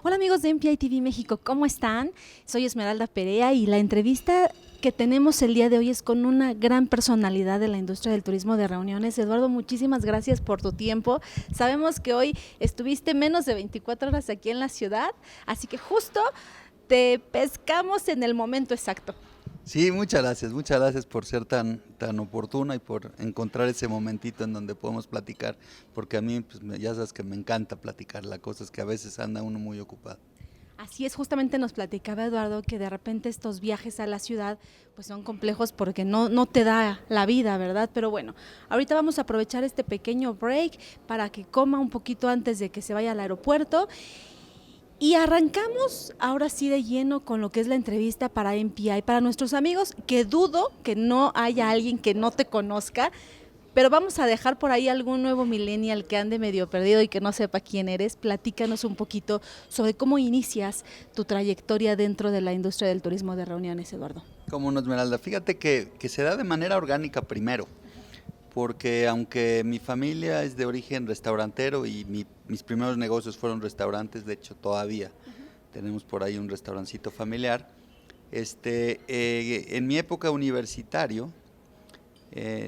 Hola amigos de MPI TV México, ¿cómo están? Soy Esmeralda Perea y la entrevista que tenemos el día de hoy es con una gran personalidad de la industria del turismo de reuniones. Eduardo, muchísimas gracias por tu tiempo. Sabemos que hoy estuviste menos de 24 horas aquí en la ciudad, así que justo te pescamos en el momento exacto. Sí, muchas gracias por ser tan oportuna y por encontrar ese momentito en donde podemos platicar, porque a mí, pues ya sabes que me encanta platicar, la cosa es que a veces anda uno muy ocupado. Así es, justamente nos platicaba Eduardo que de repente estos viajes a la ciudad pues son complejos porque no te da la vida, ¿verdad? Pero bueno, ahorita vamos a aprovechar este pequeño break para que coma un poquito antes de que se vaya al aeropuerto y arrancamos ahora sí de lleno con lo que es la entrevista para MPI, para nuestros amigos, que dudo que no haya alguien que no te conozca, pero vamos a dejar por ahí algún nuevo millennial que ande medio perdido y que no sepa quién eres. Platícanos un poquito sobre cómo inicias tu trayectoria dentro de la industria del turismo de reuniones, Eduardo. Como no, Esmeralda, fíjate que se da de manera orgánica primero, porque aunque mi familia es de origen restaurantero y mis primeros negocios fueron restaurantes, de hecho todavía tenemos por ahí un restaurancito familiar, en mi época universitario,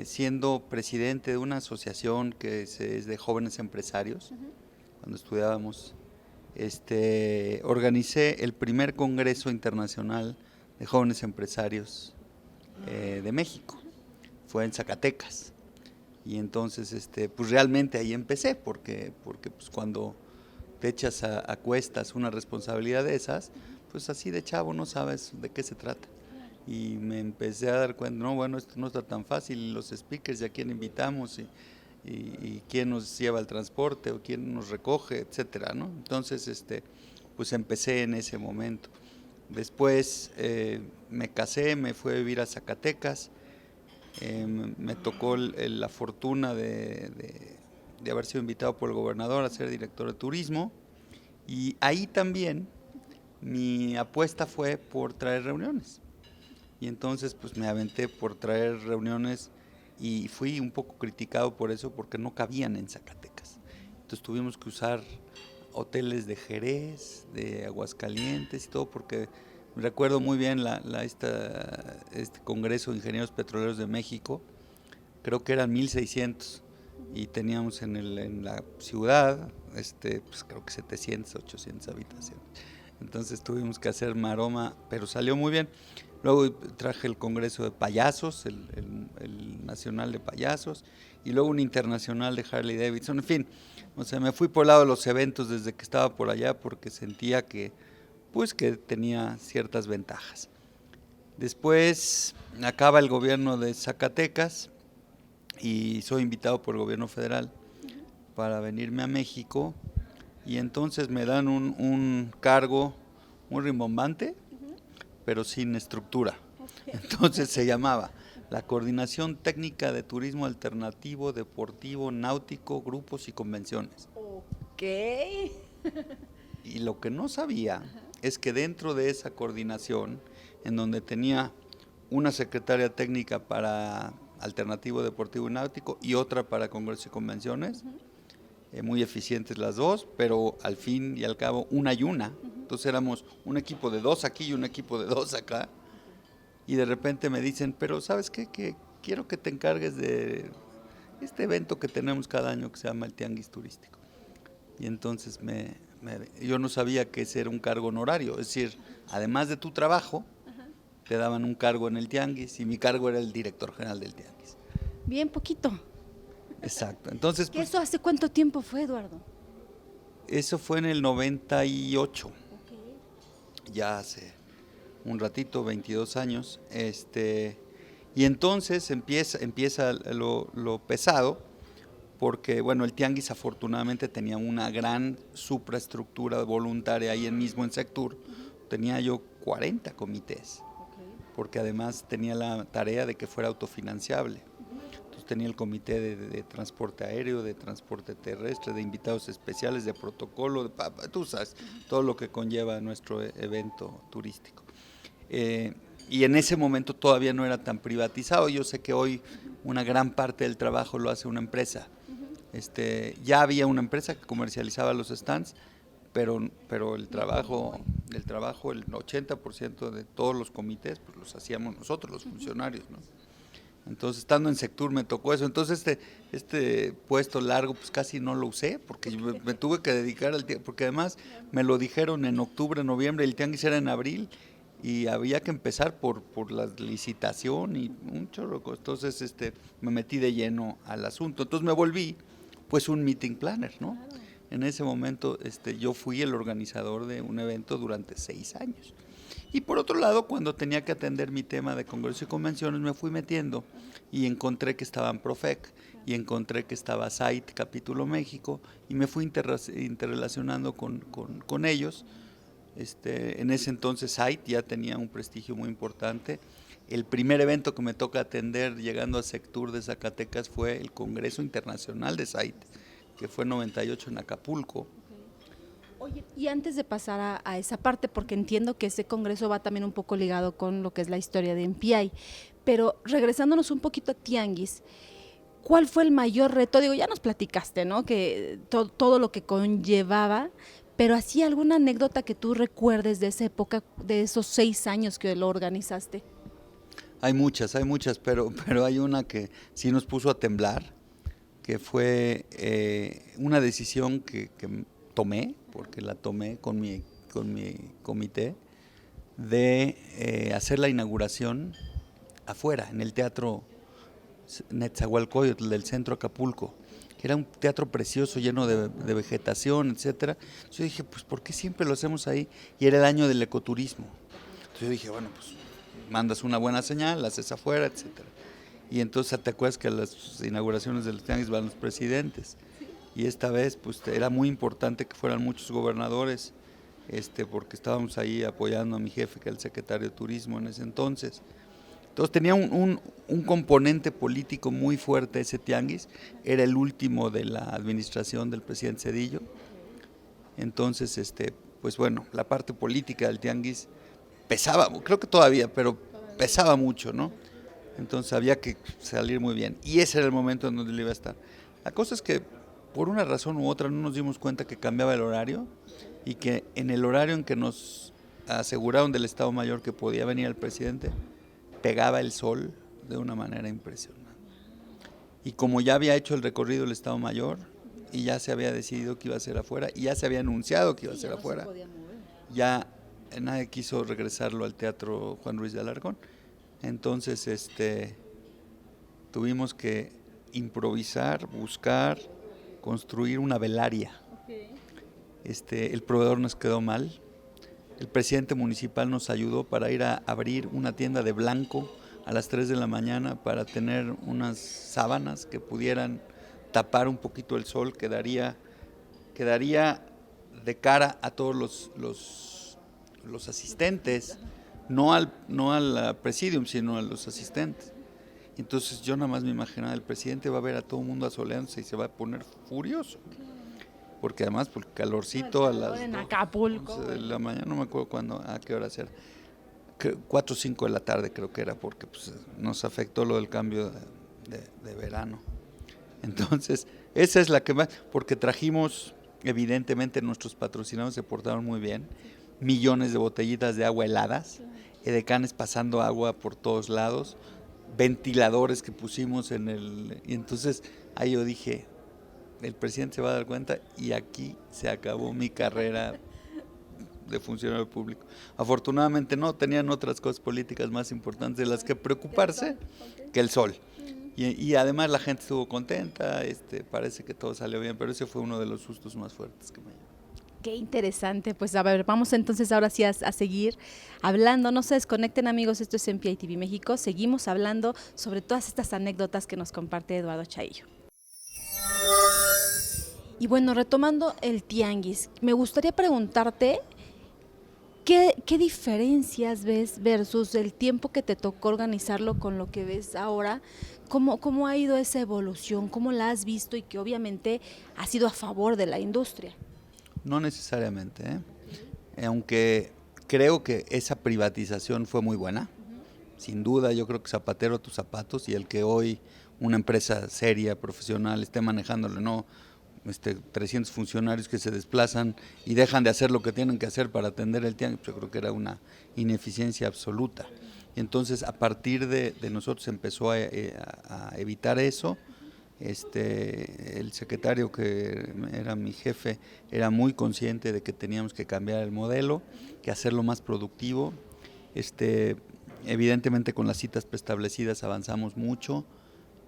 siendo presidente de una asociación que es de jóvenes empresarios, cuando estudiábamos, organicé el primer Congreso Internacional de Jóvenes Empresarios de México. Fue en Zacatecas. Y entonces, pues realmente ahí empecé, porque pues cuando te echas a cuestas una responsabilidad de esas, pues así de chavo no sabes de qué se trata. Y me empecé a dar cuenta, no, bueno, esto no está tan fácil, los speakers, ¿y a quién invitamos? Y quién nos lleva el transporte o quién nos recoge, etcétera, ¿no? Entonces, pues empecé en ese momento. Después me casé, me fui a vivir a Zacatecas, me tocó la fortuna de haber sido invitado por el gobernador a ser director de turismo, y ahí también mi apuesta fue por traer reuniones. Y entonces pues me aventé por traer reuniones y fui un poco criticado por eso porque no cabían en Zacatecas. Entonces tuvimos que usar hoteles de Jerez, de Aguascalientes y todo, porque recuerdo muy bien este Congreso de Ingenieros Petroleros de México, creo que eran 1600 y teníamos en la ciudad, pues creo que 700, 800 habitaciones. Entonces tuvimos que hacer maroma, pero salió muy bien. Luego traje el Congreso de Payasos, el Nacional de Payasos, y luego un internacional de Harley Davidson. En fin, o sea, me fui por el lado de los eventos desde que estaba por allá porque sentía pues, que tenía ciertas ventajas. Después acaba el gobierno de Zacatecas y soy invitado por el gobierno federal para venirme a México, y entonces me dan un cargo muy rimbombante, pero sin estructura. Entonces se llamaba la Coordinación Técnica de Turismo Alternativo, Deportivo, Náutico, Grupos y Convenciones. Ok. Y lo que no sabía es que dentro de esa coordinación, en donde tenía una secretaria técnica para Alternativo, Deportivo y Náutico y otra para Congresos y Convenciones, muy eficientes las dos, pero al fin y al cabo una y una. Entonces éramos un equipo de dos aquí y un equipo de dos acá. Y de repente me dicen, pero ¿sabes qué? Que quiero que te encargues de este evento que tenemos cada año que se llama el Tianguis Turístico. Y entonces yo no sabía que ese era un cargo honorario, es decir, además de tu trabajo, te daban un cargo en el Tianguis y mi cargo era el director general del Tianguis. Bien poquito. Exacto, entonces ¿Que pues eso hace cuánto tiempo fue, Eduardo? eso fue en el 98, Ok. ya hace un ratito, 22 años, y entonces empieza lo pesado, porque bueno, el Tianguis afortunadamente tenía una gran supraestructura voluntaria ahí mismo en Sectur, tenía yo 40 comités, porque además tenía la tarea de que fuera autofinanciable. Entonces tenía el comité de transporte aéreo, de transporte terrestre, de invitados especiales, de protocolo, tú sabes, todo lo que conlleva nuestro evento turístico. Y en ese momento todavía no era tan privatizado. Yo sé que hoy una gran parte del trabajo lo hace una empresa. Ya había una empresa que comercializaba los stands, pero el trabajo, el 80% de todos los comités, pues los hacíamos nosotros, los funcionarios, ¿no? Entonces, estando en Sectur me tocó eso. Entonces, este puesto largo, pues casi no lo usé, porque yo me tuve que dedicar al tianguis, porque además me lo dijeron en octubre, noviembre, el tianguis era en abril, y había que empezar por la licitación y un chorro de cosas. Entonces, me metí de lleno al asunto. Entonces, me volví, pues, un meeting planner, ¿no? En ese momento, yo fui el organizador de un evento durante 6 años. Y por otro lado, cuando tenía que atender mi tema de congresos y convenciones, me fui metiendo y encontré que estaban Profec y encontré que estaba SAIT, Capítulo México, y me fui interrelacionando con ellos. En ese entonces SAIT ya tenía un prestigio muy importante. El primer evento que me toca atender llegando a Sectur de Zacatecas fue el Congreso Internacional de SAIT, que fue en 98 en Acapulco. Oye, y antes de pasar a esa parte, porque entiendo que ese congreso va también un poco ligado con lo que es la historia de MPI, pero regresándonos un poquito a Tianguis, ¿cuál fue el mayor reto? Digo, ya nos platicaste, ¿no? Que todo lo que conllevaba, pero ¿así alguna anécdota que tú recuerdes de esa época, de esos 6 años que lo organizaste? Hay muchas, pero hay una que sí nos puso a temblar, que fue una decisión que tomé, porque la tomé con mi comité, de hacer la inauguración afuera, en el Teatro Netzahualcóyotl del centro Acapulco, que era un teatro precioso, lleno de vegetación, etcétera. Entonces yo dije, pues, ¿por qué siempre lo hacemos ahí? Y era el año del ecoturismo. Entonces yo dije, bueno, pues, mandas una buena señal, la haces afuera, etcétera. Y entonces te acuerdas que a las inauguraciones de los tianguis van los presidentes. Y esta vez, pues, era muy importante que fueran muchos gobernadores, porque estábamos ahí apoyando a mi jefe, que era el secretario de Turismo en ese entonces. Entonces tenía un componente político muy fuerte ese tianguis, era el último de la administración del presidente Zedillo. Entonces, pues bueno, la parte política del tianguis pesaba, creo que todavía, pero pesaba mucho, ¿no? Entonces había que salir muy bien, y ese era el momento en donde él iba a estar. La cosa es que por una razón u otra no nos dimos cuenta que cambiaba el horario, y que en el horario en que nos aseguraron del Estado Mayor que podía venir el presidente, pegaba el sol de una manera impresionante. Y como ya había hecho el recorrido del Estado Mayor, y ya se había decidido que iba a ser afuera, y ya se había anunciado que iba a ser afuera, ya nadie quiso regresarlo al Teatro Juan Ruiz de Alarcón. Entonces, tuvimos que improvisar, buscar, construir una velaria. El proveedor nos quedó mal. El presidente municipal nos ayudó para ir a abrir una tienda de blanco a las 3 de la mañana para tener unas sábanas que pudieran tapar un poquito el sol, quedaría de cara a todos los asistentes, no al presidium, sino a los asistentes. Entonces yo nada más me imaginaba, el presidente va a ver a todo el mundo asoleándose y se va a poner furioso. Porque además, por calorcito, a las en Acapulco, 11 de la mañana, no me acuerdo a qué hora era, 4 o 5 de la tarde creo que era, porque pues, nos afectó lo del cambio de verano. Entonces, esa es la que más, porque trajimos, evidentemente nuestros patrocinadores se portaron muy bien, millones de botellitas de agua heladas, edecanes pasando agua por todos lados, ventiladores que pusimos y entonces ahí yo dije, el presidente se va a dar cuenta, y aquí se acabó mi carrera de funcionario público. Afortunadamente no, tenían otras cosas políticas más importantes de las que preocuparse que el sol. Y además la gente estuvo contenta, parece que todo salió bien, pero ese fue uno de los sustos más fuertes que me llevó. Qué interesante, pues a ver, vamos entonces ahora sí a seguir hablando, no se desconecten amigos, esto es MPI TV México, seguimos hablando sobre todas estas anécdotas que nos comparte Eduardo Chaillo. Y bueno, retomando el tianguis, me gustaría preguntarte, ¿qué diferencias ves versus el tiempo que te tocó organizarlo con lo que ves ahora? ¿Cómo ha ido esa evolución? ¿Cómo la has visto y que obviamente ha sido a favor de la industria? No necesariamente, aunque creo que esa privatización fue muy buena. Sin duda, yo creo que zapatero a tus zapatos, y el que hoy una empresa seria, profesional, esté manejándolo, no 300 funcionarios que se desplazan y dejan de hacer lo que tienen que hacer para atender el tianguis. Yo creo que era una ineficiencia absoluta. Y entonces, a partir de nosotros empezó a evitar eso. El secretario, que era mi jefe, era muy consciente de que teníamos que cambiar el modelo, que hacerlo más productivo. Evidentemente, con las citas preestablecidas avanzamos mucho.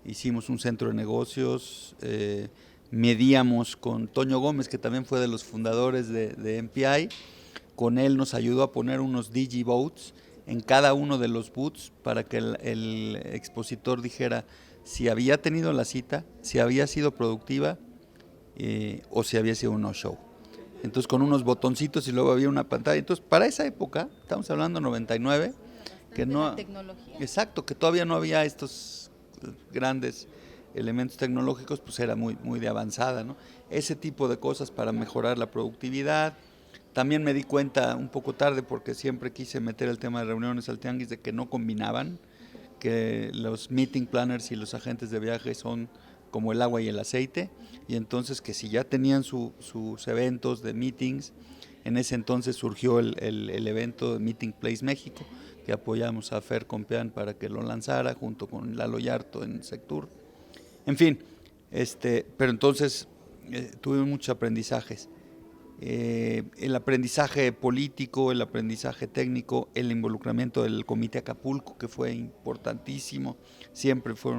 Hicimos un centro de negocios, medíamos con Toño Gómez, que también fue de los fundadores de MPI. Con él nos ayudó a poner unos digiboats en cada uno de los booths para que el expositor dijera si había tenido la cita, si había sido productiva o si había sido un no-show. Entonces, con unos botoncitos y luego había una pantalla. Entonces, para esa época, estamos hablando 99, que no, la tecnología. Exacto, que todavía no había estos grandes elementos tecnológicos, pues era muy de avanzada, ¿no? Ese tipo de cosas para mejorar la productividad. También me di cuenta un poco tarde, porque siempre quise meter el tema de reuniones al tianguis, de que no combinaban, que los meeting planners y los agentes de viaje son como el agua y el aceite, y entonces que si ya tenían sus eventos de meetings, en ese entonces surgió el evento de Meeting Place México, que apoyamos a Fer Compeán para que lo lanzara junto con Lalo Yarto en Sectur. En fin, pero entonces tuve muchos aprendizajes. El aprendizaje político, el aprendizaje técnico, el involucramiento del Comité Acapulco, que fue importantísimo. Siempre fue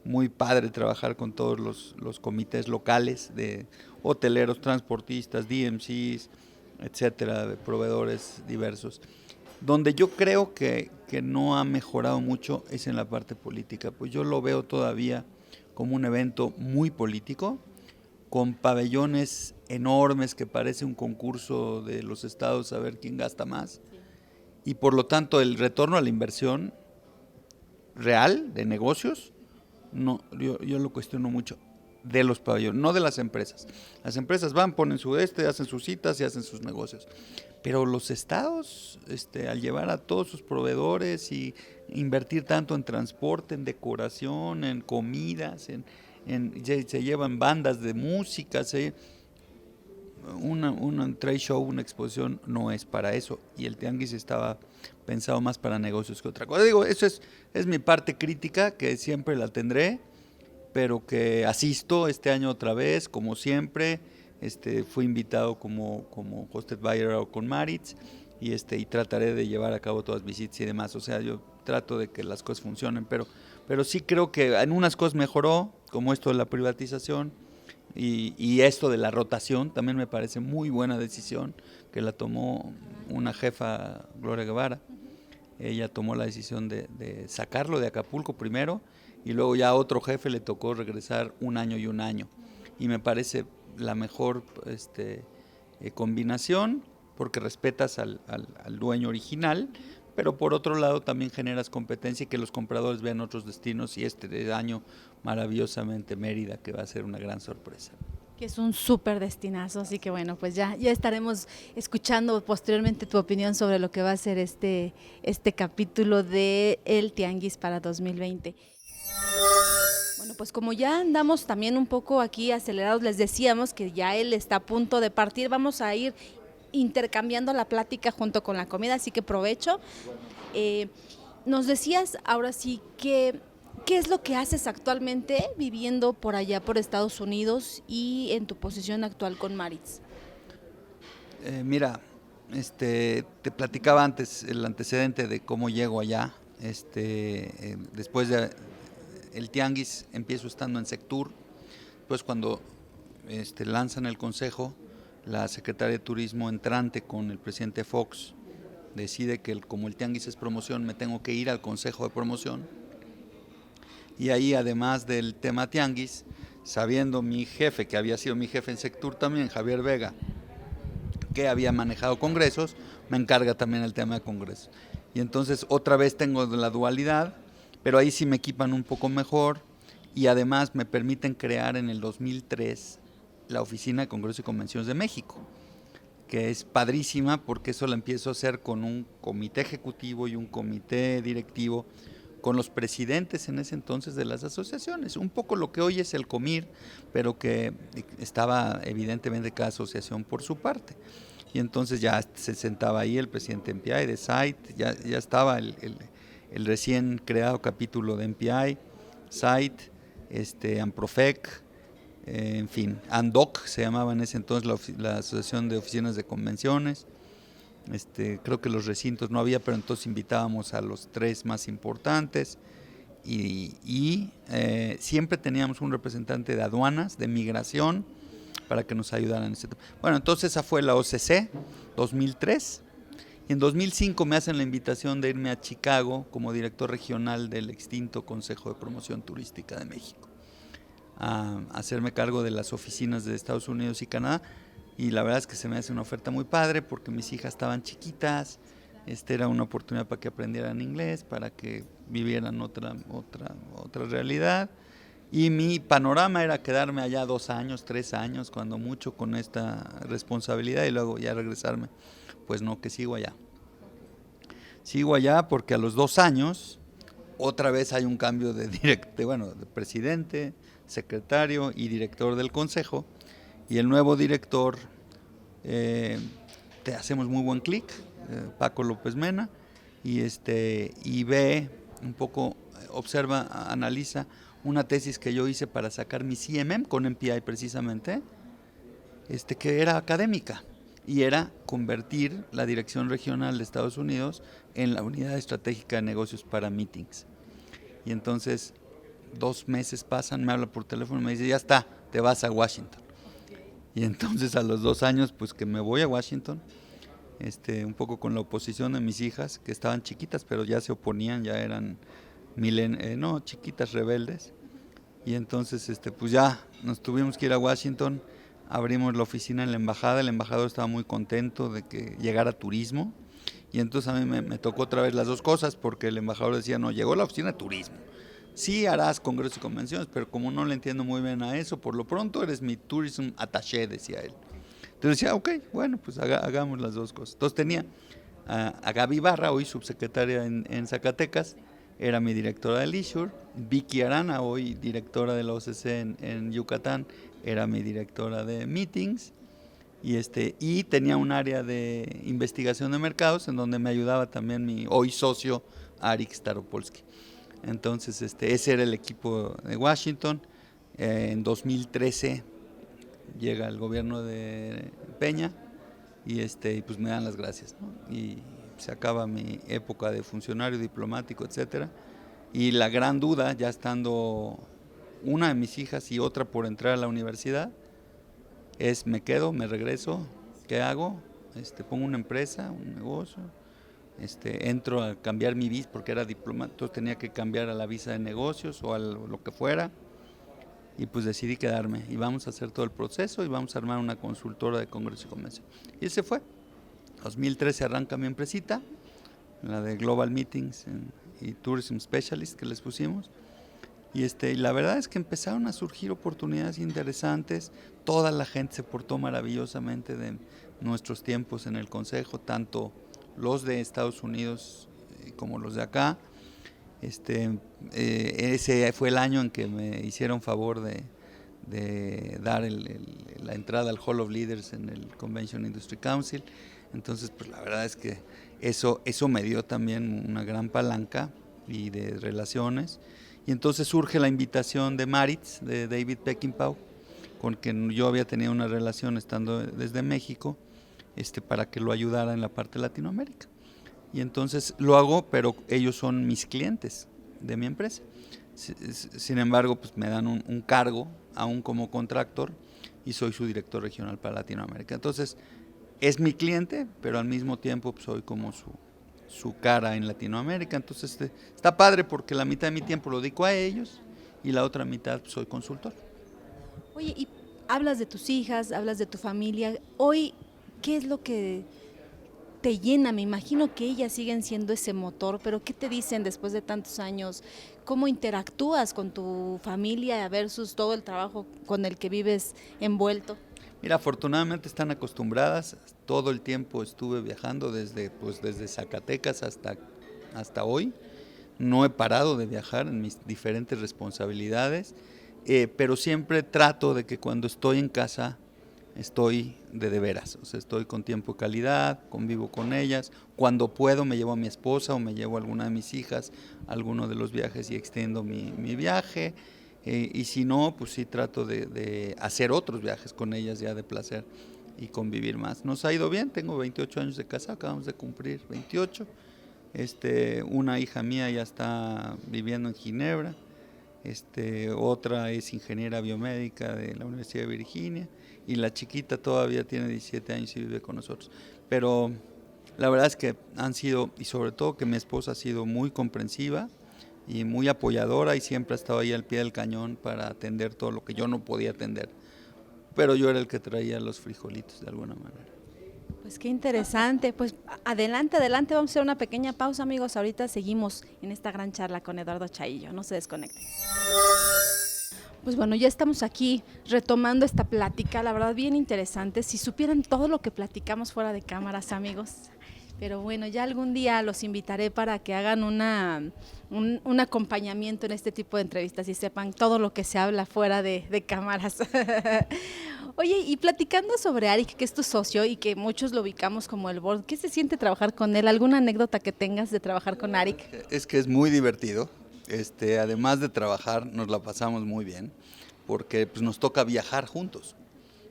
muy padre trabajar con todos los comités locales de hoteleros, transportistas, DMCs, etcétera, de proveedores diversos. Donde yo creo que no ha mejorado mucho es en la parte política, pues yo lo veo todavía como un evento muy político, con pabellones enormes que parece un concurso de los estados a ver quién gasta más, y por lo tanto el retorno a la inversión real de negocios, no, yo lo cuestiono mucho, de los pabellones, no de las empresas. Las empresas van, ponen hacen sus citas y hacen sus negocios. Pero los estados, al llevar a todos sus proveedores y invertir tanto en transporte, en decoración, en comidas, se llevan bandas de música, un trade show, una exposición no es para eso, y el tianguis estaba pensado más para negocios que otra cosa. Digo, eso es mi parte crítica, que siempre la tendré, pero que asisto este año otra vez, como siempre. Fui invitado como hosted buyer con Maritz, y trataré de llevar a cabo todas las visitas y demás. O sea, yo trato de que las cosas funcionen, pero sí creo que en unas cosas mejoró, como esto de la privatización y esto de la rotación. También me parece muy buena decisión, que la tomó una jefa, Gloria Guevara. Ella tomó la decisión de sacarlo de Acapulco primero, y luego ya a otro jefe le tocó regresar un año y un año. Y me parece la mejor combinación, porque respetas al dueño original, pero por otro lado también generas competencia y que los compradores vean otros destinos, y de año maravillosamente Mérida, que va a ser una gran sorpresa. Que es un súper destinazo, así que bueno, pues ya estaremos escuchando posteriormente tu opinión sobre lo que va a ser este capítulo de El Tianguis para 2020. Bueno, pues como ya andamos también un poco aquí acelerados, les decíamos que ya él está a punto de partir. Vamos a ir intercambiando la plática junto con la comida, así que provecho. Nos decías ahora sí que ¿qué es lo que haces actualmente viviendo por allá por Estados Unidos y en tu posición actual con Maritz? Mira, te platicaba antes el antecedente de cómo llego allá. Después de el tianguis empiezo estando en Sectur. Pues cuando lanzan el consejo, la secretaria de Turismo entrante con el presidente Fox decide que como el tianguis es promoción, me tengo que ir al consejo de promoción. Y ahí, además del tema tianguis, sabiendo mi jefe, que había sido mi jefe en Sectur también, Javier Vega, que había manejado congresos, me encarga también el tema de congresos. Y entonces otra vez tengo la dualidad, pero ahí sí me equipan un poco mejor, y además me permiten crear en el 2003 la Oficina de Congresos y Convenciones de México, que es padrísima, porque eso la empiezo a hacer con un comité ejecutivo y un comité directivo con los presidentes en ese entonces de las asociaciones, un poco lo que hoy es el COMIR, pero que estaba evidentemente cada asociación por su parte. Y entonces ya se sentaba ahí el presidente de MPI, de SITE, ya estaba el recién creado capítulo de MPI, SITE, AMPROFEC, en fin, ANDOC se llamaba en ese entonces la Asociación de Oficinas de Convenciones. Creo que los recintos no había, pero entonces invitábamos a los 3 más importantes y siempre teníamos un representante de aduanas, de migración, para que nos ayudaran en ese tema. Bueno, entonces esa fue la OCC, 2003, y en 2005 me hacen la invitación de irme a Chicago como director regional del extinto Consejo de Promoción Turística de México, a hacerme cargo de las oficinas de Estados Unidos y Canadá. Y la verdad es que se me hace una oferta muy padre porque mis hijas estaban chiquitas, era una oportunidad para que aprendieran inglés, para que vivieran otra realidad. Y mi panorama era quedarme allá 2 años, 3 años, cuando mucho, con esta responsabilidad y luego ya regresarme. Pues no, que sigo allá. Sigo allá porque a los 2 años otra vez hay un cambio de presidente, secretario y director del consejo. Y el nuevo director, te hacemos muy buen clic, Paco López Mena, y ve un poco, observa, analiza una tesis que yo hice para sacar mi CMM con MPI precisamente, que era académica, y era convertir la Dirección Regional de Estados Unidos en la Unidad Estratégica de Negocios para Meetings. Y entonces 2 meses pasan, me habla por teléfono y me dice, ya está, te vas a Washington. Y entonces a los 2 años, pues que me voy a Washington, un poco con la oposición de mis hijas, que estaban chiquitas, pero ya se oponían, ya eran chiquitas rebeldes. Y entonces, pues ya nos tuvimos que ir a Washington, abrimos la oficina en la embajada, el embajador estaba muy contento de que llegara turismo, y entonces a mí me tocó otra vez las 2 cosas, porque el embajador decía, no, llegó la oficina de turismo. Sí harás congresos y convenciones, pero como no le entiendo muy bien a eso, por lo pronto eres mi tourism attaché, decía él. Entonces decía, ok, bueno, pues hagamos las 2 cosas. Entonces tenía a Gaby Barra, hoy subsecretaria en Zacatecas, era mi directora de Leisure. Vicky Arana, hoy directora de la OCC en Yucatán, era mi directora de Meetings. Y tenía un área de investigación de mercados en donde me ayudaba también mi hoy socio Arik Staropolsky. Entonces ese era el equipo de Washington. En 2013 llega el gobierno de Peña y pues me dan las gracias, ¿no? Y se acaba mi época de funcionario diplomático, etcétera. Y la gran duda, ya estando una de mis hijas y otra por entrar a la universidad, es: me quedo, me regreso, ¿qué hago? Pongo una empresa, un negocio, entro a cambiar mi visa porque era diplomático, entonces tenía que cambiar a la visa de negocios o a lo que fuera, y pues decidí quedarme y vamos a hacer todo el proceso y vamos a armar una consultora de congreso y convención. Y ese fue. 2013 arranca mi empresita, la de Global Meetings y Tourism Specialist que les pusimos. Y la verdad es que empezaron a surgir oportunidades interesantes. Toda la gente se portó maravillosamente de nuestros tiempos en el consejo, tanto los de Estados Unidos como los de acá. Ese fue el año en que me hicieron favor de dar la entrada al Hall of Leaders en el Convention Industry Council. Entonces, pues la verdad es que eso me dio también una gran palanca y de relaciones. Y entonces surge la invitación de Maritz, de David Peckinpah, con quien yo había tenido una relación estando desde México, para que lo ayudara en la parte de Latinoamérica. Y entonces lo hago, pero ellos son mis clientes de mi empresa. Sin embargo, pues me dan un cargo, aún como contractor, y soy su director regional para Latinoamérica. Entonces, es mi cliente, pero al mismo tiempo pues, soy como su cara en Latinoamérica. Entonces está padre porque la mitad de mi tiempo lo dedico a ellos y la otra mitad pues, soy consultor. Oye, y hablas de tus hijas, hablas de tu familia. Hoy, ¿qué es lo que te llena? Me imagino que ellas siguen siendo ese motor, pero ¿qué te dicen después de tantos años? ¿Cómo interactúas con tu familia versus todo el trabajo con el que vives envuelto? Mira, afortunadamente están acostumbradas. Todo el tiempo estuve viajando desde Zacatecas hasta hoy. no he parado de viajar en mis diferentes responsabilidades, pero siempre trato de que cuando estoy en casa estoy de veras, o sea, estoy con tiempo de calidad, convivo con ellas, cuando puedo me llevo a mi esposa o me llevo a alguna de mis hijas a alguno de los viajes y extiendo mi viaje, y si no, pues sí trato de hacer otros viajes con ellas ya de placer y convivir más. Nos ha ido bien, tengo 28 años de casa, acabamos de cumplir 28, una hija mía ya está viviendo en Ginebra, otra es ingeniera biomédica de la Universidad de Virginia, y la chiquita todavía tiene 17 años y vive con nosotros. Pero la verdad es que han sido, y sobre todo que mi esposa ha sido muy comprensiva y muy apoyadora, y siempre ha estado ahí al pie del cañón para atender todo lo que yo no podía atender. Pero yo era el que traía los frijolitos de alguna manera. Pues qué interesante. Pues adelante, adelante, vamos a hacer una pequeña pausa, amigos. Ahorita seguimos en esta gran charla con Eduardo Chaillo. No se desconecten. Pues bueno, ya estamos aquí retomando esta plática, la verdad bien interesante. Si supieran todo lo que platicamos fuera de cámaras, amigos. Pero bueno, ya algún día los invitaré para que hagan un acompañamiento en este tipo de entrevistas y sepan todo lo que se habla fuera de cámaras. Oye, y platicando sobre Arik, que es tu socio y que muchos lo ubicamos como el board, ¿qué se siente trabajar con él? ¿Alguna anécdota que tengas de trabajar con Arik? Es que es muy divertido. Además de trabajar, nos la pasamos muy bien, porque pues, nos toca viajar juntos.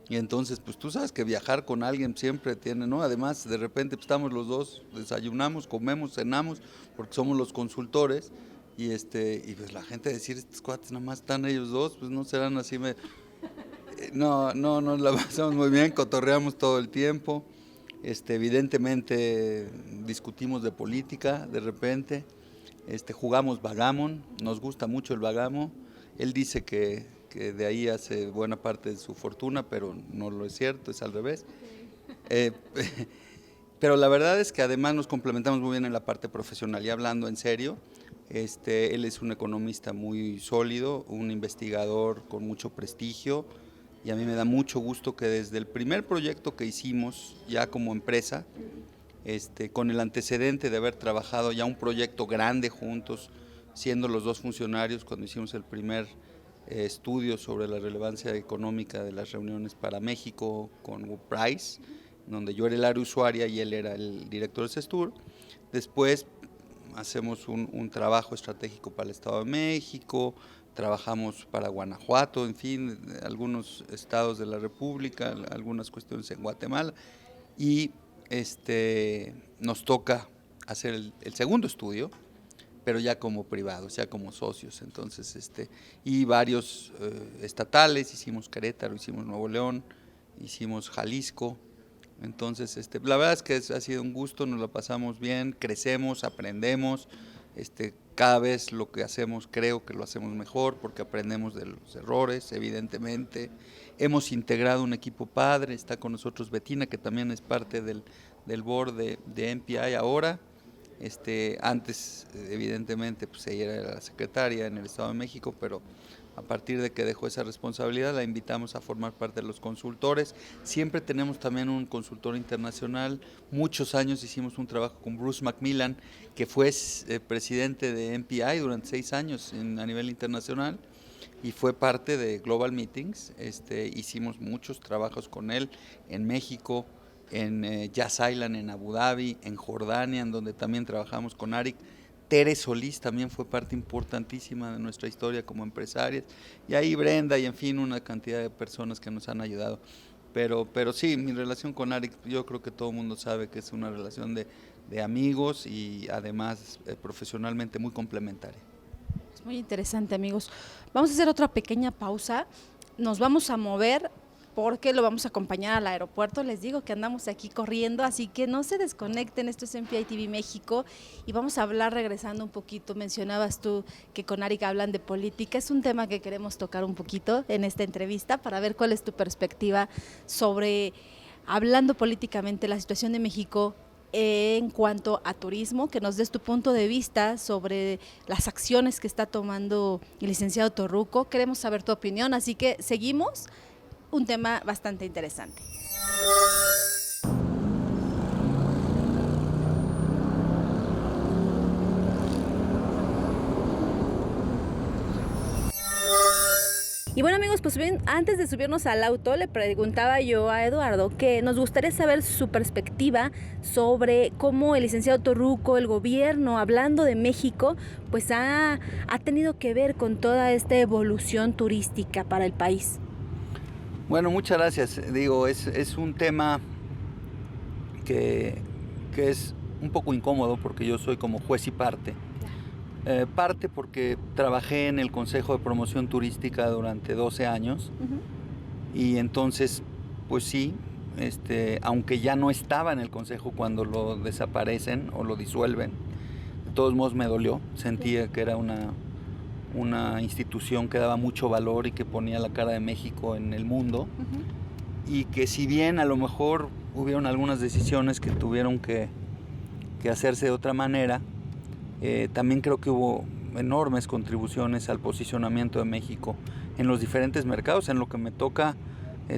Y entonces, pues tú sabes que viajar con alguien siempre tiene, ¿no? Además, de repente pues, estamos los dos, desayunamos, comemos, cenamos, porque somos los consultores, y pues la gente decir, estos cuates nada más están ellos dos, pues no serán así. No, nos la pasamos muy bien, cotorreamos todo el tiempo, evidentemente discutimos de política de repente, jugamos bagamon, nos gusta mucho el bagamo, él dice que de ahí hace buena parte de su fortuna, pero no lo es cierto, es al revés. Pero la verdad es que además nos complementamos muy bien en la parte profesional, y hablando en serio, él es un economista muy sólido, un investigador con mucho prestigio, y a mí me da mucho gusto que desde el primer proyecto que hicimos ya como empresa, con el antecedente de haber trabajado ya un proyecto grande juntos, siendo los dos funcionarios cuando hicimos el primer estudio sobre la relevancia económica de las reuniones para México con Price, donde yo era el área usuaria y él era el director de CESTUR. Después hacemos un trabajo estratégico para el Estado de México, trabajamos para Guanajuato, en fin, algunos estados de la República, algunas cuestiones en Guatemala, y nos toca hacer el segundo estudio, pero ya como privados, ya como socios, entonces, y varios estatales, hicimos Querétaro, hicimos Nuevo León, hicimos Jalisco, entonces, la verdad es que ha sido un gusto, nos lo pasamos bien, crecemos, aprendemos, cada vez lo que hacemos creo que lo hacemos mejor porque aprendemos de los errores, evidentemente. Hemos integrado un equipo padre, está con nosotros Betina, que también es parte del board de MPI ahora. Antes, evidentemente, pues ella era la secretaria en el Estado de México, pero a partir de que dejó esa responsabilidad la invitamos a formar parte de los consultores. Siempre tenemos también un consultor internacional. Muchos años hicimos un trabajo con Bruce Macmillan, que fue presidente de MPI durante 6 años a nivel internacional y fue parte de Global Meetings. Hicimos muchos trabajos con él en México, en Jazz Island, en Abu Dhabi, en Jordania, en donde también trabajamos con Arik. Tere Solís también fue parte importantísima de nuestra historia como empresarias, y ahí Brenda y en fin una cantidad de personas que nos han ayudado. Pero sí, mi relación con Arik, yo creo que todo el mundo sabe que es una relación de amigos y además profesionalmente muy complementaria. Es muy interesante, amigos. Vamos a hacer otra pequeña pausa, nos vamos a mover porque lo vamos a acompañar al aeropuerto. Les digo que andamos aquí corriendo, así que no se desconecten. Esto es MPI TV México y vamos a hablar regresando un poquito. Mencionabas tú que con Arik hablan de política, es un tema que queremos tocar un poquito en esta entrevista para ver cuál es tu perspectiva sobre, hablando políticamente, la situación de México en cuanto a turismo, que nos des tu punto de vista sobre las acciones que está tomando el licenciado Torruco. Queremos saber tu opinión, así que seguimos. Un tema bastante interesante. Y bueno, amigos, pues bien, antes de subirnos al auto, le preguntaba yo a Eduardo que nos gustaría saber su perspectiva sobre cómo el licenciado Torruco, el gobierno, hablando de México, pues ha tenido que ver con toda esta evolución turística para el país. Bueno, muchas gracias. Digo, es un tema que es un poco incómodo porque yo soy como juez y parte. Parte porque trabajé en el Consejo de Promoción Turística durante 12 años y entonces, pues sí, aunque ya no estaba en el Consejo cuando lo desaparecen o lo disuelven, de todos modos me dolió, sentía que era una institución que daba mucho valor y que ponía la cara de México en el mundo y que si bien a lo mejor hubieron algunas decisiones que tuvieron que hacerse de otra manera, también creo que hubo enormes contribuciones al posicionamiento de México en los diferentes mercados. En lo que me toca,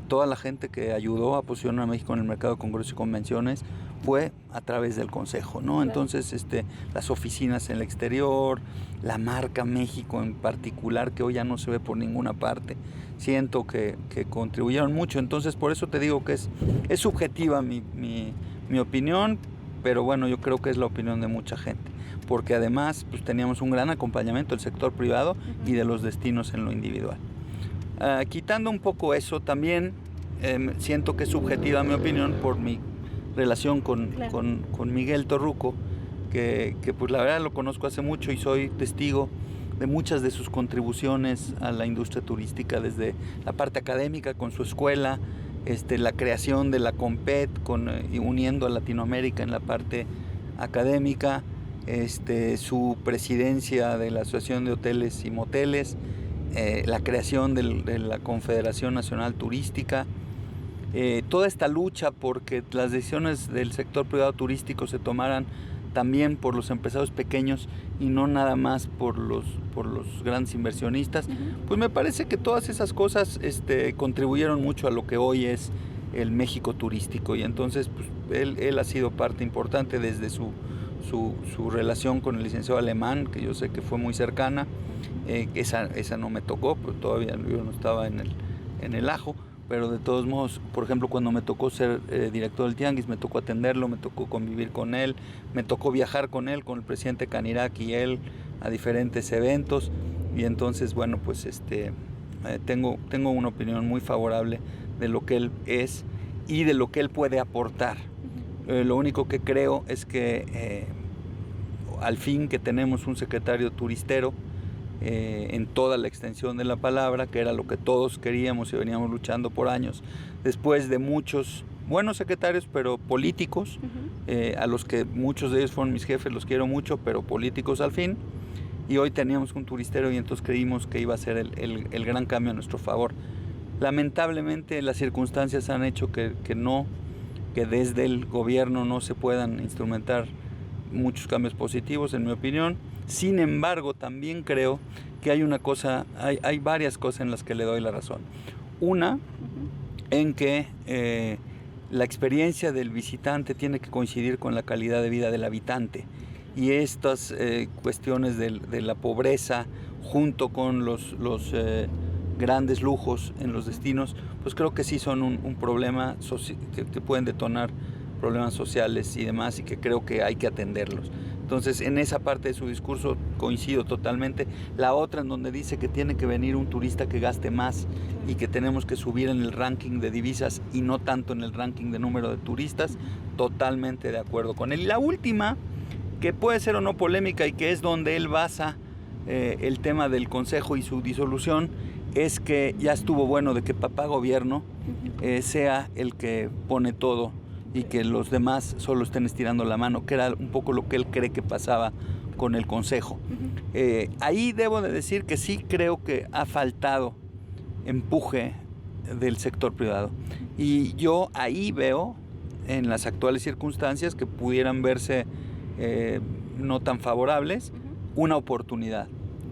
toda la gente que ayudó a posicionar a México en el mercado de congresos y convenciones fue a través del Consejo, ¿no? Claro. Entonces, las oficinas en el exterior, la marca México en particular, que hoy ya no se ve por ninguna parte, siento que contribuyeron mucho. Entonces, por eso te digo que es subjetiva mi opinión, pero bueno, yo creo que es la opinión de mucha gente, porque además pues, teníamos un gran acompañamiento del sector privado y de los destinos en lo individual. Quitando un poco eso, también siento que es subjetiva mi opinión por mi relación con Miguel Torruco, que pues la verdad lo conozco hace mucho y soy testigo de muchas de sus contribuciones a la industria turística, desde la parte académica con su escuela, la creación de la CONPET, uniendo a Latinoamérica en la parte académica, su presidencia de la Asociación de Hoteles y Moteles, la creación de la Confederación Nacional Turística, toda esta lucha porque las decisiones del sector privado turístico se tomaran también por los empresarios pequeños y no nada más por los grandes inversionistas, pues me parece que todas esas cosas contribuyeron mucho a lo que hoy es el México turístico, y entonces pues, él ha sido parte importante desde su relación con el licenciado Alemán, que yo sé que fue muy cercana. Esa no me tocó, pues todavía yo no estaba en el ajo, pero de todos modos, por ejemplo, cuando me tocó ser director del Tianguis, me tocó atenderlo, me tocó convivir con él, me tocó viajar con él, con el presidente Canirac y él a diferentes eventos, y entonces, bueno, pues tengo una opinión muy favorable de lo que él es y de lo que él puede aportar. Lo único que creo es que al fin que tenemos un secretario turistero, en toda la extensión de la palabra, que era lo que todos queríamos y veníamos luchando por años, después de muchos buenos secretarios, pero políticos, a los que muchos de ellos fueron mis jefes, los quiero mucho, pero políticos al fin, y hoy teníamos un turistero y entonces creímos que iba a ser el gran cambio a nuestro favor. Lamentablemente las circunstancias han hecho que desde el gobierno no se puedan instrumentar muchos cambios positivos, en mi opinión. Sin embargo, también creo que hay varias cosas en las que le doy la razón. Una, en que la experiencia del visitante tiene que coincidir con la calidad de vida del habitante, y estas cuestiones de la pobreza junto con los grandes lujos en los destinos, pues creo que sí son un problema que pueden detonar problemas sociales y demás, y que creo que hay que atenderlos. Entonces, en esa parte de su discurso coincido totalmente. La otra, en donde dice que tiene que venir un turista que gaste más y que tenemos que subir en el ranking de divisas y no tanto en el ranking de número de turistas, totalmente de acuerdo con él. Y la última, que puede ser o no polémica y que es donde él basa el tema del Consejo y su disolución, es que ya estuvo bueno de que papá gobierno sea el que pone todo y que los demás solo estén estirando la mano, que era un poco lo que él cree que pasaba con el Consejo. Ahí debo de decir que sí creo que ha faltado empuje del sector privado, y yo ahí veo, en las actuales circunstancias que pudieran verse no tan favorables, una oportunidad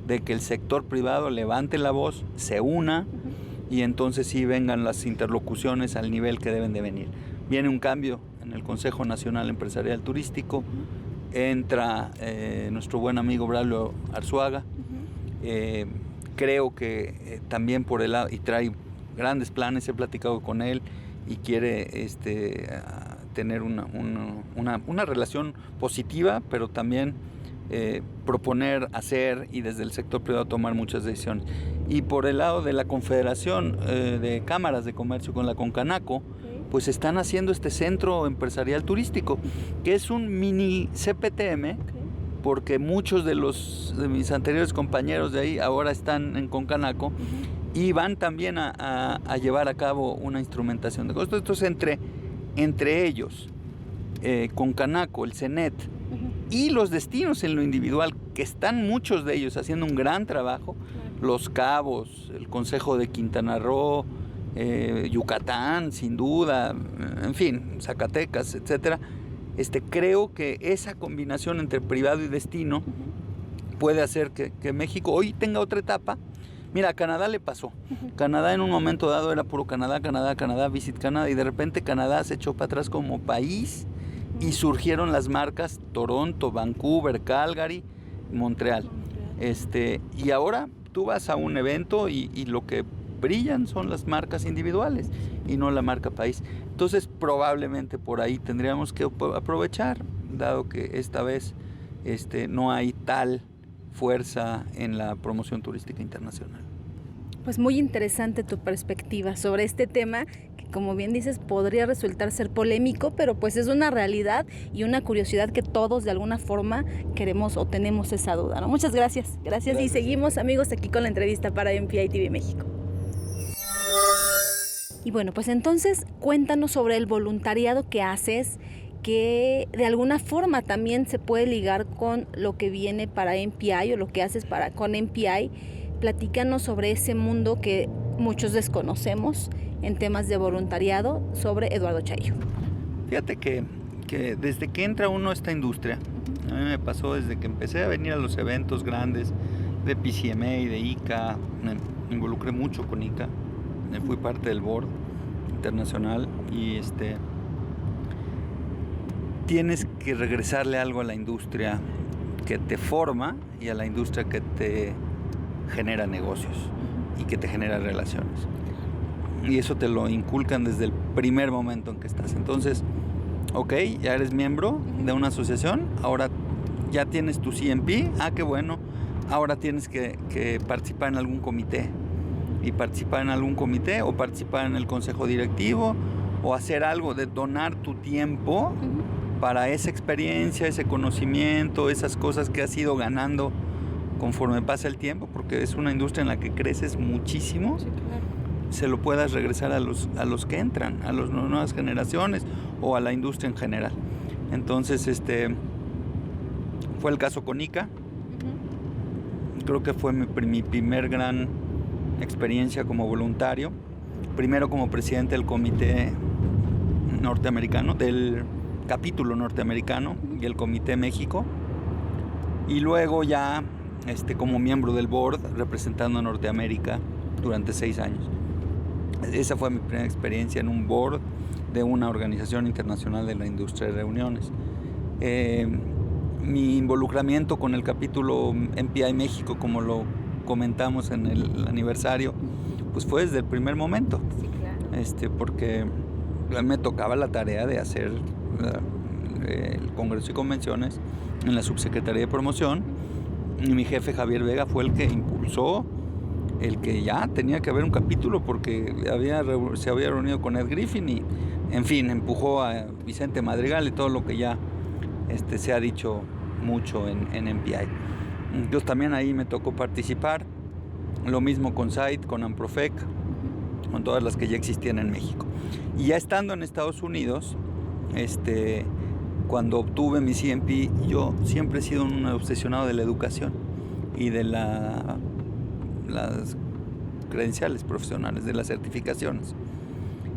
de que el sector privado levante la voz, se una, y entonces sí vengan las interlocuciones al nivel que deben de venir. Viene un cambio en el Consejo Nacional Empresarial Turístico, entra nuestro buen amigo Braulio Arzuaga, creo que también por el lado, y trae grandes planes, he platicado con él y quiere tener una relación positiva, pero también proponer, hacer y desde el sector privado tomar muchas decisiones. Y por el lado de la Confederación de Cámaras de Comercio con la Concanaco, pues están haciendo este centro empresarial turístico, que es un mini CPTM, porque muchos de mis anteriores compañeros de ahí ahora están en Concanaco y van también a llevar a cabo una instrumentación de costos. Entonces, entre ellos, Concanaco, el CENET y los destinos en lo individual, que están muchos de ellos haciendo un gran trabajo, Los Cabos, el Consejo de Quintana Roo, Yucatán, sin duda, en fin, Zacatecas, etcétera. Creo que esa combinación entre privado y destino puede hacer que México hoy tenga otra etapa. Mira, a Canadá le pasó. Canadá en un momento dado era puro Canadá, Visit Canadá, y de repente Canadá se echó para atrás como país y surgieron las marcas Toronto, Vancouver, Calgary, Montreal. Y ahora tú vas a un evento y lo que brillan son las marcas individuales y no la marca país. Entonces probablemente por ahí tendríamos que aprovechar, dado que esta vez no hay tal fuerza en la promoción turística internacional. Pues muy interesante tu perspectiva sobre este tema, que como bien dices podría resultar ser polémico, pero pues es una realidad y una curiosidad que todos de alguna forma queremos o tenemos esa duda, ¿no? Muchas gracias. Gracias. Y seguimos, amigos, aquí con la entrevista para MPI TV México. Y bueno, pues entonces cuéntanos sobre el voluntariado que haces, que de alguna forma también se puede ligar con lo que viene para MPI o lo que haces con MPI. Platícanos sobre ese mundo que muchos desconocemos en temas de voluntariado sobre Eduardo Chaillo. Fíjate que desde que entra uno a esta industria, a mí me pasó desde que empecé a venir a los eventos grandes de PCMA y de ICA, me involucré mucho con ICA, fui parte del board internacional y tienes que regresarle algo a la industria que te forma y a la industria que te genera negocios y que te genera relaciones. Y eso te lo inculcan desde el primer momento en que estás. Entonces, ok, ya eres miembro de una asociación, ahora ya tienes tu CMP, qué bueno, ahora tienes que participar en algún comité. Y participar en algún comité o participar en el consejo directivo o hacer algo de donar tu tiempo para esa experiencia, ese conocimiento, esas cosas que has ido ganando conforme pasa el tiempo, porque es una industria en la que creces muchísimo. Sí, claro. Se lo puedas regresar a los que entran, a las nuevas generaciones o a la industria en general. Entonces, fue el caso con ICA. Creo que fue mi primer gran experiencia como voluntario, primero como presidente del comité norteamericano, del capítulo norteamericano y el comité México, y luego ya como miembro del board representando a Norteamérica durante 6 años. Esa fue mi primera experiencia en un board de una organización internacional de la industria de reuniones. Mi involucramiento con el capítulo MPI México, como lo comentamos en el aniversario, pues fue desde el primer momento. Sí, claro. Porque me tocaba la tarea de hacer el Congreso y Convenciones en la Subsecretaría de Promoción, y mi jefe Javier Vega fue el que impulsó el que ya tenía que haber un capítulo, porque se había reunido con Ed Griffin y, en fin, empujó a Vicente Madrigal y todo lo que ya se ha dicho mucho en MPI. Yo también ahí me tocó participar, lo mismo con SAIT, con AMPROFEC, con todas las que ya existían en México. Y ya estando en Estados Unidos, cuando obtuve mi CMP, yo siempre he sido un obsesionado de la educación y de las credenciales profesionales, de las certificaciones.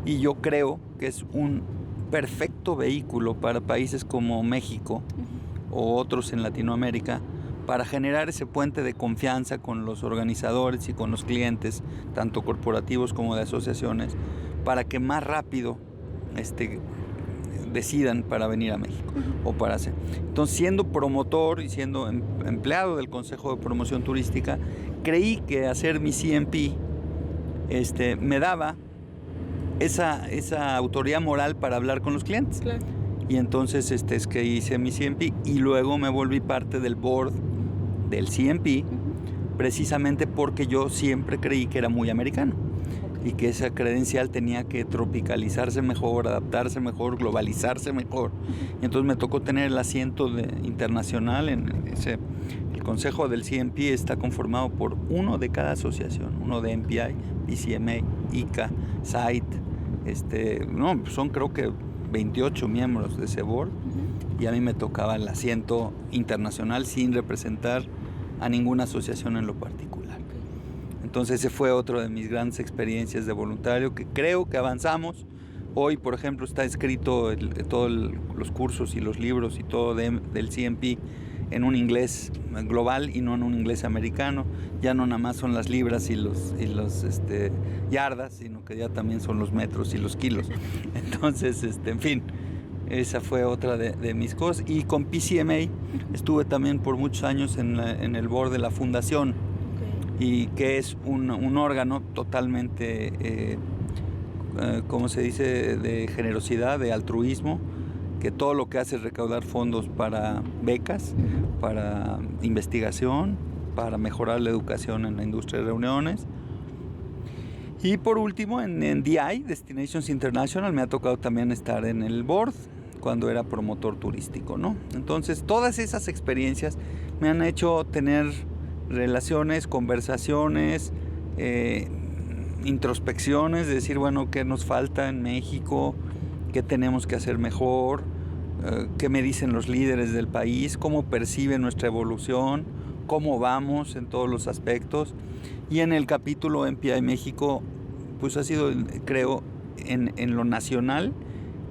Y yo creo que es un perfecto vehículo para países como México o otros en Latinoamérica, para generar ese puente de confianza con los organizadores y con los clientes, tanto corporativos como de asociaciones, para que más rápido decidan para venir a México o para hacer. Entonces, siendo promotor y siendo empleado del Consejo de Promoción Turística, creí que hacer mi CMP me daba esa autoridad moral para hablar con los clientes. Claro. Y entonces es que hice mi CMP y luego me volví parte del board del CMP, precisamente porque yo siempre creí que era muy americano y que esa credencial tenía que tropicalizarse mejor, adaptarse mejor, globalizarse mejor. Y entonces me tocó tener el asiento internacional el consejo del CMP está conformado por uno de cada asociación, uno de MPI, BCMA, ICA, SITE, son creo que 28 miembros de ese board, y a mí me tocaba el asiento internacional sin representar a ninguna asociación en lo particular. Entonces ese fue otro de mis grandes experiencias de voluntario, que creo que avanzamos. Hoy, por ejemplo, está escrito todos los cursos y los libros y todo del CMP en un inglés global y no en un inglés americano. Ya no nada más son las libras y los yardas, sino que ya también son los metros y los kilos. Entonces, en fin, esa fue otra de mis cosas. Y con PCMA estuve también por muchos años en el board de la fundación, y que es un órgano totalmente, ¿cómo se dice?, de generosidad, de altruismo, que todo lo que hace es recaudar fondos para becas, para investigación, para mejorar la educación en la industria de reuniones. Y por último, en DI, Destinations International, me ha tocado también estar en el board cuando era promotor turístico, ¿no? Entonces, todas esas experiencias me han hecho tener relaciones, conversaciones, introspecciones, de decir, bueno, ¿qué nos falta en México? ¿Qué tenemos que hacer mejor? ¿Qué me dicen los líderes del país? ¿Cómo perciben nuestra evolución? ¿Cómo vamos en todos los aspectos? Y en el capítulo MPI México, pues ha sido, creo, en lo nacional,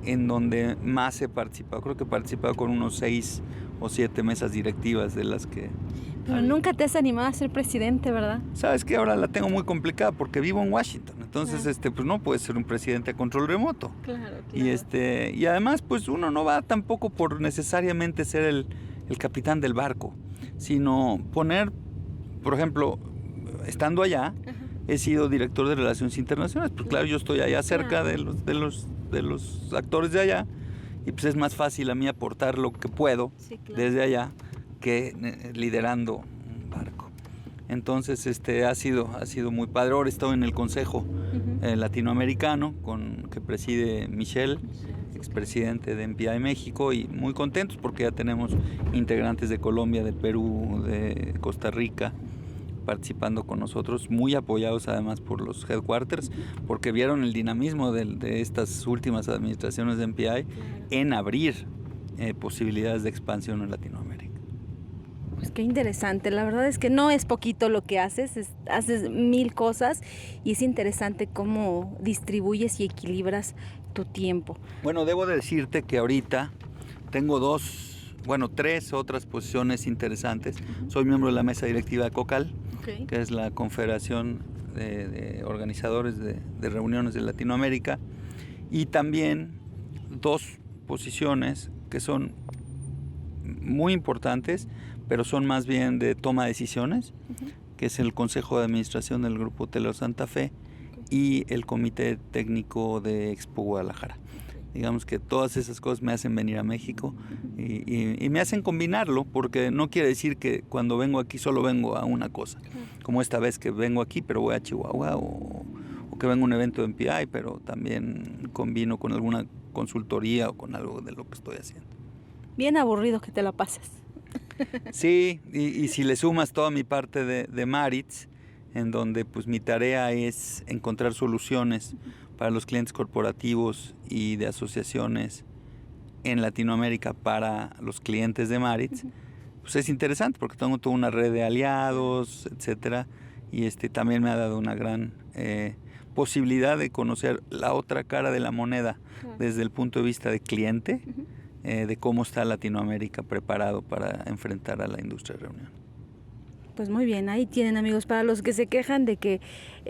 en donde más he participado. Creo que he participado con unos 6 o 7 mesas directivas de las que... Pero nunca te has animado a ser presidente, ¿verdad? Sabes que ahora la tengo muy complicada porque vivo en Washington. Entonces, pues no puedes ser un presidente a control remoto. Claro. Y además, pues uno no va tampoco por necesariamente ser el capitán del barco, sino poner, por ejemplo, estando allá, he sido director de Relaciones Internacionales. Pues claro, yo estoy allá cerca de los actores de allá, y pues es más fácil a mí aportar lo que puedo desde allá que liderando un barco. Entonces ha sido muy padre. Ahora estoy en el Consejo Latinoamericano que preside Michelle, expresidente de MPI México, y muy contentos porque ya tenemos integrantes de Colombia, de Perú, de Costa Rica participando con nosotros, muy apoyados además por los headquarters, porque vieron el dinamismo de estas últimas administraciones de MPI en abrir posibilidades de expansión en Latinoamérica. Pues qué interesante, la verdad es que no es poquito lo que haces, haces 1000 cosas, y es interesante cómo distribuyes y equilibras tu tiempo. Bueno, debo decirte que ahorita tengo 3 otras posiciones interesantes. Soy miembro de la mesa directiva de COCAL, que es la Confederación de Organizadores de Reuniones de Latinoamérica, y también 2 posiciones que son muy importantes, pero son más bien de toma de decisiones, que es el Consejo de Administración del Grupo Hotelero Santa Fe y el Comité Técnico de Expo Guadalajara. Digamos que todas esas cosas me hacen venir a México y me hacen combinarlo, porque no quiere decir que cuando vengo aquí solo vengo a una cosa, como esta vez que vengo aquí pero voy a Chihuahua, o que vengo a un evento de MPI pero también combino con alguna consultoría o con algo de lo que estoy haciendo. Bien aburrido que te la pasas. Sí, y si le sumas toda mi parte de Maritz, en donde pues mi tarea es encontrar soluciones para los clientes corporativos y de asociaciones en Latinoamérica para los clientes de Maritz, pues es interesante porque tengo toda una red de aliados, etcétera, y también me ha dado una gran posibilidad de conocer la otra cara de la moneda desde el punto de vista de cliente, de cómo está Latinoamérica preparado para enfrentar a la industria de reunión. Pues muy bien, ahí tienen, amigos, para los que se quejan de que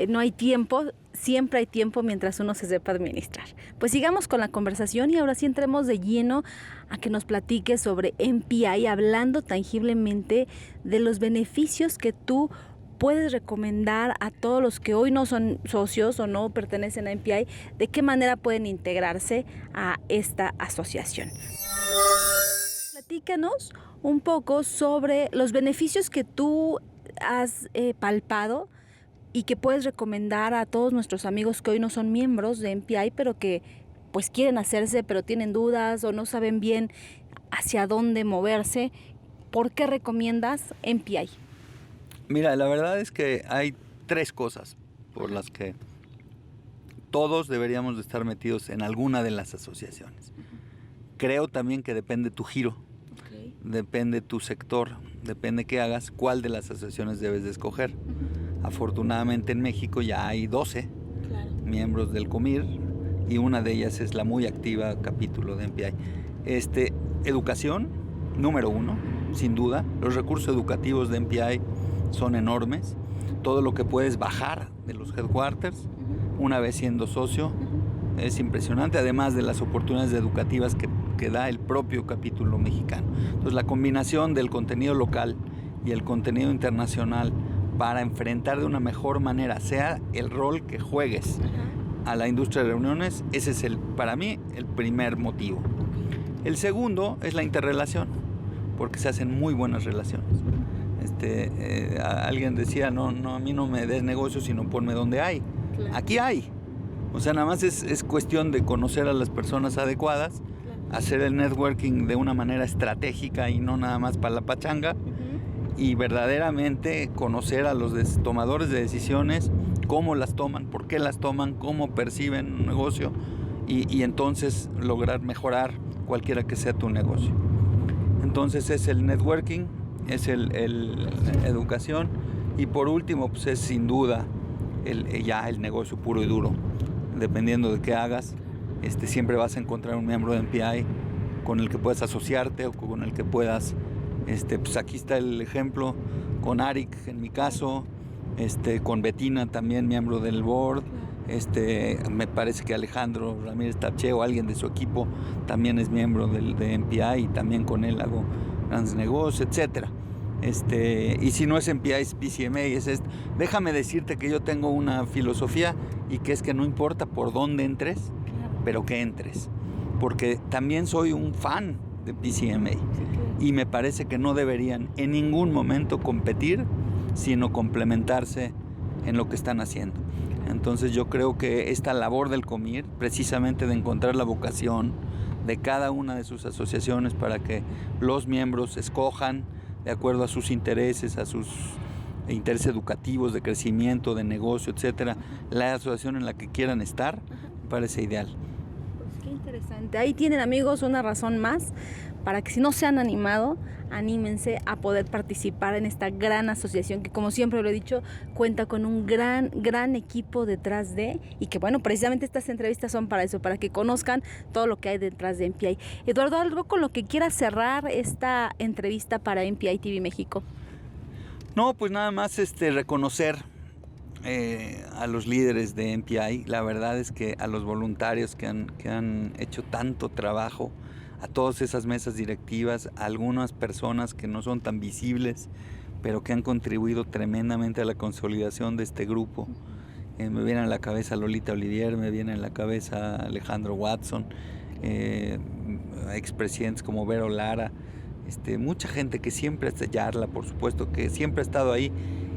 no hay tiempo, siempre hay tiempo mientras uno se sepa administrar. Pues sigamos con la conversación y ahora sí entremos de lleno a que nos platique sobre MPI, hablando tangiblemente de los beneficios que tú puedes recomendar a todos los que hoy no son socios o no pertenecen a MPI, de qué manera pueden integrarse a esta asociación? Platícanos un poco sobre los beneficios que tú has palpado y que puedes recomendar a todos nuestros amigos que hoy no son miembros de MPI, pero que pues quieren hacerse, pero tienen dudas o no saben bien hacia dónde moverse. ¿Por qué recomiendas MPI? Mira, la verdad es que hay 3 cosas por las que todos deberíamos de estar metidos en alguna de las asociaciones. Creo también que depende tu giro, depende tu sector, depende qué hagas, cuál de las asociaciones debes de escoger. Afortunadamente en México ya hay 12 miembros del Comir y una de ellas es la muy activa capítulo de MPI. Educación, número 1, sin duda. Los recursos educativos de MPI son enormes. Todo lo que puedes bajar de los headquarters una vez siendo socio es impresionante, además de las oportunidades educativas que da el propio capítulo mexicano. Entonces la combinación del contenido local y el contenido internacional para enfrentar de una mejor manera, sea el rol que juegues a la industria de reuniones, ese es para mí el primer motivo. El segundo es la interrelación, porque se hacen muy buenas relaciones. Alguien decía, no, a mí no me des negocio, sino ponme donde hay. Claro. Aquí hay. O sea, nada más es cuestión de conocer a las personas adecuadas, hacer el networking de una manera estratégica y no nada más para la pachanga, y verdaderamente conocer a los tomadores de decisiones, cómo las toman, por qué las toman, cómo perciben un negocio, y entonces lograr mejorar cualquiera que sea tu negocio. Entonces es el networking, es el educación, y por último pues es sin duda ya el negocio puro y duro. Dependiendo de qué hagas, siempre vas a encontrar un miembro de MPI con el que puedas asociarte o con el que puedas, pues aquí está el ejemplo con Arik en mi caso, con Betina también miembro del board, me parece que Alejandro Ramírez Tapche o alguien de su equipo también es miembro de MPI y también con él hago grandes negocios, etcétera. Y si no es MPI, es BCMA, déjame decirte que yo tengo una filosofía y que es que no importa por dónde entres, pero que entres, porque también soy un fan de BCMA y me parece que no deberían en ningún momento competir, sino complementarse en lo que están haciendo. Entonces yo creo que esta labor del Comir, precisamente de encontrar la vocación de cada una de sus asociaciones para que los miembros escojan de acuerdo a sus intereses, a sus intereses educativos, de crecimiento, de negocio, etcétera, la asociación en la que quieran estar, me parece ideal. Pues qué interesante. Ahí tienen, amigos, una razón más para que si no se han animado, anímense a poder participar en esta gran asociación que, como siempre lo he dicho, cuenta con un gran equipo detrás de, y que bueno, precisamente estas entrevistas son para eso, para que conozcan todo lo que hay detrás de MPI. Eduardo, ¿algo con lo que quieras cerrar esta entrevista para MPI TV México? No, pues nada más reconocer a los líderes de MPI. La verdad es que a los voluntarios que han hecho tanto trabajo, a todas esas mesas directivas, a algunas personas que no son tan visibles, pero que han contribuido tremendamente a la consolidación de este grupo. Me viene a la cabeza Lolita Olivier, me viene a la cabeza Alejandro Watson, expresidentes como Vero Lara, mucha gente que siempre está, Yarla por supuesto, que siempre ha estado ahí,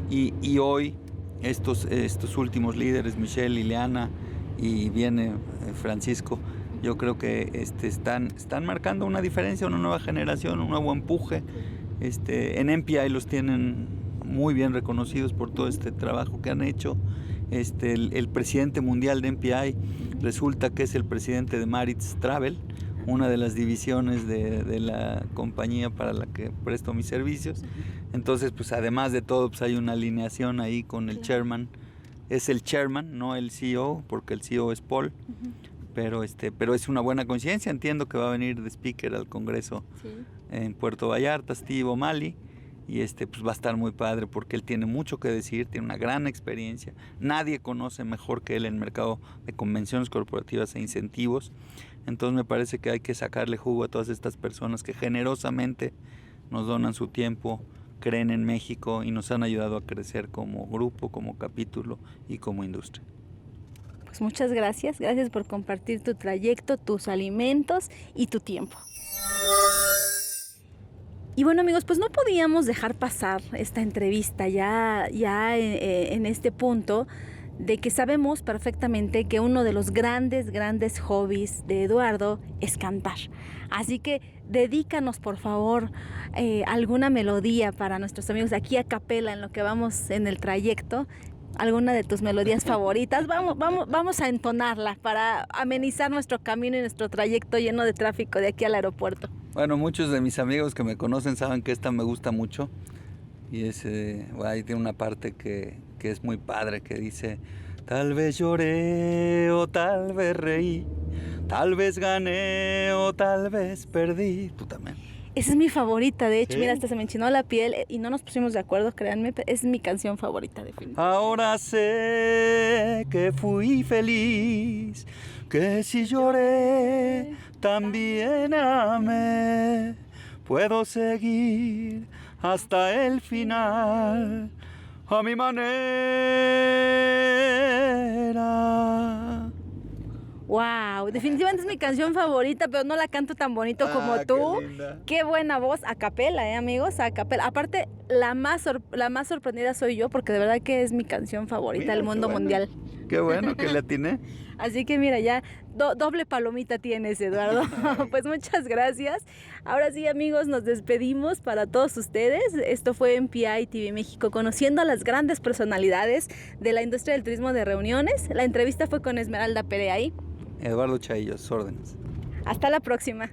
y hoy estos últimos líderes, Michelle, Liliana y viene Francisco, yo creo que están marcando una diferencia, una nueva generación, un nuevo empuje. En MPI los tienen muy bien reconocidos por todo este trabajo que han hecho. El presidente mundial de MPI resulta que es el presidente de Maritz Travel, una de las divisiones de la compañía para la que presto mis servicios. Entonces, pues además de todo, pues hay una alineación ahí con el chairman. Es el chairman, no el CEO, porque el CEO es Paul. Pero es una buena coincidencia. Entiendo que va a venir de speaker al Congreso en Puerto Vallarta, Steve O'Malley, y pues va a estar muy padre porque él tiene mucho que decir, tiene una gran experiencia. Nadie conoce mejor que él el mercado de convenciones corporativas e incentivos. Entonces me parece que hay que sacarle jugo a todas estas personas que generosamente nos donan su tiempo creen en México y nos han ayudado a crecer como grupo, como capítulo y como industria. Pues muchas gracias por compartir tu trayecto, tus alimentos y tu tiempo. Y bueno amigos, pues no podíamos dejar pasar esta entrevista ya en este punto de que sabemos perfectamente que uno de los grandes hobbies de Eduardo es cantar. Así que dedícanos por favor alguna melodía para nuestros amigos aquí a capela en lo que vamos en el trayecto. Alguna de tus melodías favoritas, vamos a entonarla para amenizar nuestro camino y nuestro trayecto lleno de tráfico de aquí al aeropuerto. Bueno, muchos de mis amigos que me conocen saben que esta me gusta mucho y ahí tiene una parte que es muy padre, que dice: tal vez lloré o tal vez reí, tal vez gané o tal vez perdí. ¿Tú también? Esa es mi favorita, de hecho, ¿Sí? Mira, hasta se me enchinó la piel y no nos pusimos de acuerdo, créanme, es mi canción favorita, definitivamente. Ahora sé que fui feliz, que si lloré, también amé. Puedo seguir hasta el final, a mi manera. Wow, definitivamente es mi canción favorita, pero no la canto tan bonito como tú. Qué linda. Qué buena voz, a capela, amigos, a capela. Aparte, la más sorprendida soy yo, porque de verdad que es mi canción favorita Mira, del mundo qué bueno. mundial. Qué bueno que le atiné. Así que mira, ya doble palomita tienes, Eduardo. Pues muchas gracias. Ahora sí, amigos, nos despedimos para todos ustedes. Esto fue MPI TV México, conociendo a las grandes personalidades de la industria del turismo de reuniones. La entrevista fue con Esmeralda Pereay. Eduardo Chaillo, órdenes. Hasta la próxima.